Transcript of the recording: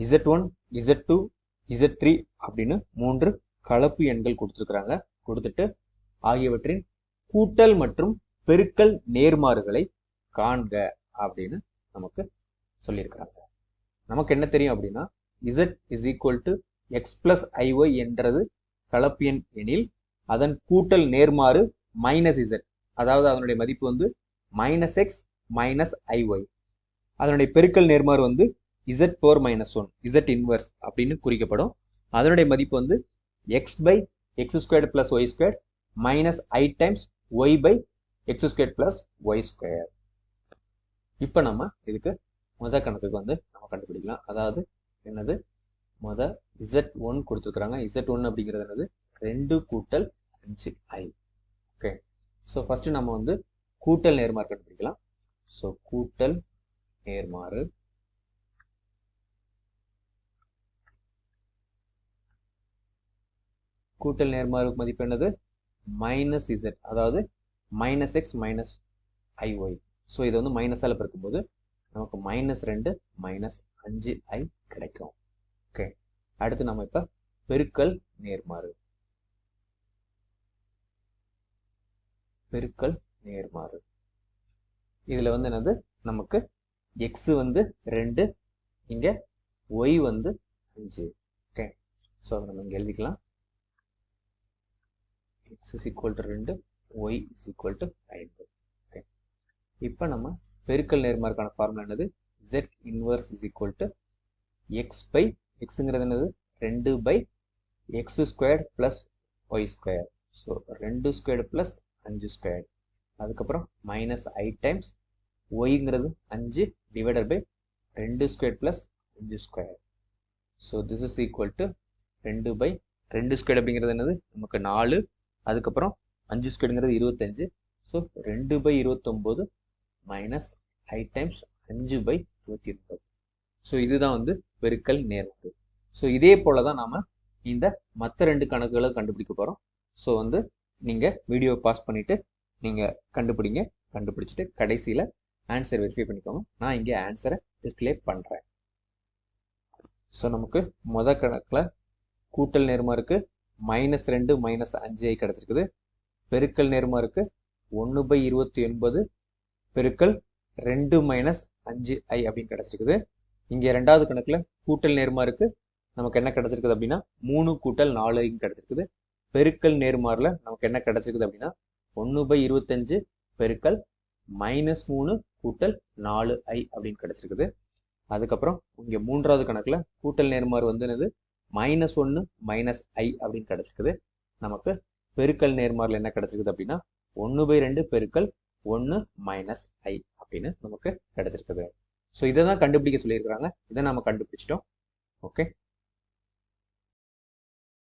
Z1 Z2 Z3 அப்படின்னு 3 கலப்பு எண்கள் கொடுத்துருக்குறாங்க. கொடுத்துட்டு ஆகியவற்றின் கூட்டல் மற்றும் பெருக்கல் நேர்மாறுகளை காண்க அப்படின்னு நமக்கு சொல்லியிருக்கிறாங்க. நமக்கு என்ன தெரியும் அப்படின்னா Z is equal to x plus iy என்றது கலப்பு எண் எனில் அதன் கூட்டல் நேர்மாறு மைனஸ் Z, அதாவது அதனுடைய மதிப்பு வந்து மைனஸ் எக்ஸ் மைனஸ் ஐஒய். அதனுடைய பெருக்கல் நேர்மாறு வந்து Z power minus 1, Z inverse அப்படின்னு குறிக்கப்படும். அதனுடைய மதிப்பு வந்து x by X squared plus Y square minus I times Y by X square plus Y square. இப்போ நம்ம இதுக்கு முதல் கணக்குக்கு வந்து நம்ம கண்டுபிடிக்கலாம். அதாவது என்னது, Z1 கொடுத்துருக்குறாங்க. Z1 அப்படிங்கிறது என்னது, 2 கூட்டல் 5i. ஓகே, ஸோ ஃபர்ஸ்ட் நம்ம வந்து கூட்டல் நேர்மாறு கண்டுபிடிக்கலாம். ஸோ கூட்டல் நேர்மாறு கூட்டல் நேர்மாறு மதிப்பு என்னது, மைனஸ் Z, அதாவது மைனஸ் எக்ஸ் மைனஸ் ஐஒய். ஸோ இதை வந்து மைனஸால் பெருக்கும்போது நமக்கு மைனஸ் 2 மைனஸ் 5i கிடைக்கும். ஓகே, அடுத்து நம்ம இப்போ பெருக்கல் நேர்மாறு. பெருக்கல் நேர்மாறு இதில் வந்து என்னது, நமக்கு x வந்து 2, இங்கே y வந்து 5. ஓகே, ஸோ நம்ம இங்கே எழுதிக்கலாம். x is equal to 2, y is equal to 5. Okay, இப்போ நம்ம பெருக்கல் நேர்மாறுக்கான ஃபார்முலா என்னது, z inverse is equal to x by xங்கிறது என்னது 2 by x squared plus Y square. So 2 squared plus 5 square. அதுக்கப்புறம் மைனஸ் ஐ டைம்ஸ் ஒய்ங்கிறது 5 divided by 2 square plus 5 square. So this is equal to 2 பை 2 ஸ்கொயர் அப்படிங்கிறது என்னது நமக்கு 4, அதுக்கப்புறம் 5 ஸ்கொயருங்கிறது 25. ஸோ 2 பை 29 minus I times 5 by 29. So இதுதான் வந்து பெருக்கல் நேர்மாறு. ஸோ இதே போல தான் நாம இந்த மற்ற 2 கணக்குகளை கண்டுபிடிக்க போகிறோம். ஸோ வந்து நீங்கள் வீடியோ பாஸ் பண்ணிவிட்டு நீங்கள் கண்டுபிடிங்க. கண்டுபிடிச்சிட்டு கடைசியில் ஆன்சர் வெரிஃபை பண்ணிக்கோங்க. நான் இங்கே ஆன்சரை டிஸ்பிளே பண்ணுறேன். ஸோ நமக்கு முதல் கணக்கில் கூட்டல் நேர்மாறுக்கு மைனஸ் 2 மைனஸ் 5i கிடச்சிருக்குது. பெருக்கல் நேர்மாறுக்கு 1 பை 29 பெருக்கல் 2 மைனஸ் 5i அப்படின்னு கிடச்சிருக்குது. இங்கே ரெண்டாவது கணக்கில் கூட்டல் நேர்மாறுக்கு நமக்கு என்ன கிடச்சிருக்குது அப்படின்னா 3 கூட்டல் 4 கிடச்சிருக்குது. பெருக்கல் நேர்மாறுல நமக்கு என்ன கிடச்சிருக்குது அப்படின்னா 1 பை 25 பெருக்கல் மைனஸ் 3 கூட்டல் 4i அப்படின்னு கிடச்சிருக்குது. அதுக்கப்புறம் இங்கே மூன்றாவது கணக்கில் கூட்டல் நேர்மாறு வந்து என்னது மைனஸ் 1 மைனஸ் ஐ அப்படின்னு கிடச்சிருக்குது. நமக்கு பெருக்கல் நேர்மாறுல என்ன கிடச்சிருக்குது அப்படின்னா 1 பை 2 பெருக்கல் 1 மைனஸ் ஐ அப்படின்னு நமக்கு கிடச்சிருக்குது. ஸோ இதை தான் கண்டுபிடிக்க சொல்லியிருக்கிறாங்க. இதை நம்ம கண்டுபிடிச்சிட்டோம். ஓகே.